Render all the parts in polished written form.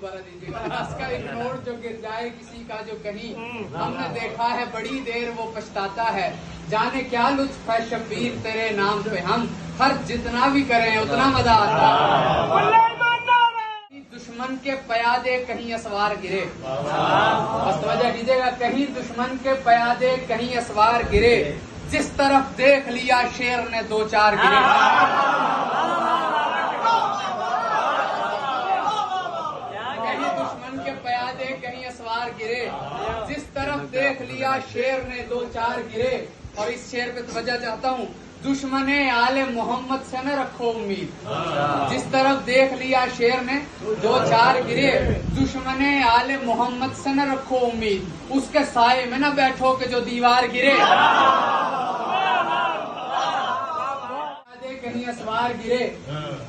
दोबारा दीजिएगा। हंस का एक नोट जो गिर जाए किसी का जो कहीं, हमने देखा है बड़ी देर वो पछताता है। जाने क्या लुत्फ है शब्बीर तेरे नाम पे, हम खर्च जितना भी करें उतना मजा आता है। दुश्मन के प्यादे कहीं असवार गिरे, बस तवज्जो कीजिएगा, कहीं दुश्मन के प्यादे कहीं असवार गिरे, जिस तरफ देख लिया शेर ने दो चार गिरे। कहीं दुश्मन के प्यादे कहीं असवार गिरे, जिस तरफ देख लिया शेर ने दो चार गिरे। और इस शेर पे तवज्जो चाहता हूँ, दुश्मने आले मोहम्मद से न रखो उम्मीद, जिस तरफ देख लिया शेर ने दो चार गिरे, दुश्मने आले मोहम्मद से न रखो उम्मीद, उसके साए में न बैठो कि जो दीवार गिरे। कहीं असवार गिरे,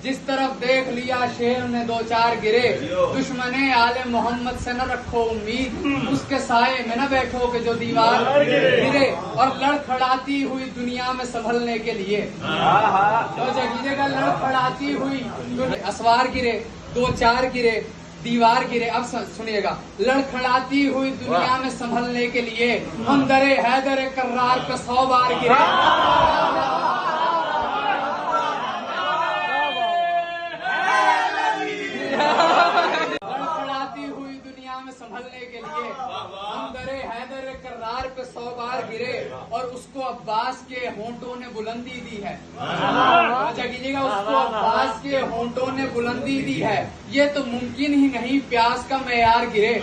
जिस तरफ देख लिया शेर ने दो चार गिरे, दुश्मने आले मोहम्मद से न रखो उम्मीद, उसके साए में न बैठो कि जो दीवार गिरे। और लड़खड़ाती हुई दुनिया में संभलने के लिए, तो जगीरेगा लड़खड़ाती हुई असवार गिरे, दो चार गिरे, दीवार गिरे। अब सुनिएगा, लड़खड़ाती हुई दुनिया में संभलने के लिए हम दरे हैदर कर्रार पे 100 बार गिरे। लड़खड़ाती हुई दुनिया में संभलने के लिए हम दरे हैदर कर्रार पे 100 बार गिरे, और उसको अब्बास के होंठों ने बुलंदी दी है। अच्छा कीजिएगा, उसको अब्बास के होंठों ने बुलंदी दी है, ये तो मुमकिन ही नहीं प्यास का मेयार गिरे। ये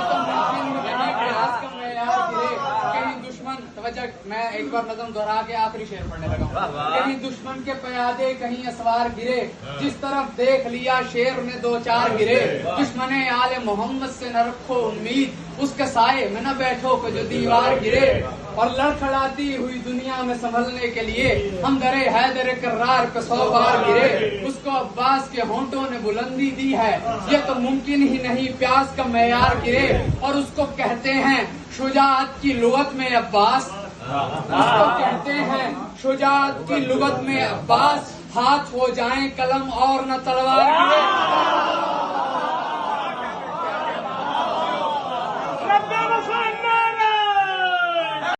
तो मुमकिन ही नहीं प्यास का मेयार गिरे। कहीं दुश्मन, तवज्जो, मैं एक बार नज़म दोहरा के आखिरी शेर पढ़ने लगा हूँ। कहीं दुश्मन के प्यादे कहीं असवार गिरे, जिस तरफ देख लिया शेर ने दो चार गिरे, दुश्मने आले मोहम्मद से न रखो उम्मीद, उसके साए में न बैठो कि जो दीवार गिरे। और लड़खड़ाती हुई दुनिया में संभलने के लिए हम दरे हैदर कर्रार पे 100 बार गिरे, उसको अब्बास के होंठों ने बुलंदी दी है, ये तो मुमकिन ही नहीं प्यास का मेयार गिरे। और उसको कहते हैं शुजाअत की लुगत में अब्बास, उसको कहते हैं शुजाअत की लुगत में अब्बास, हाथ हो जाएं कलम और न तलवार गिरे।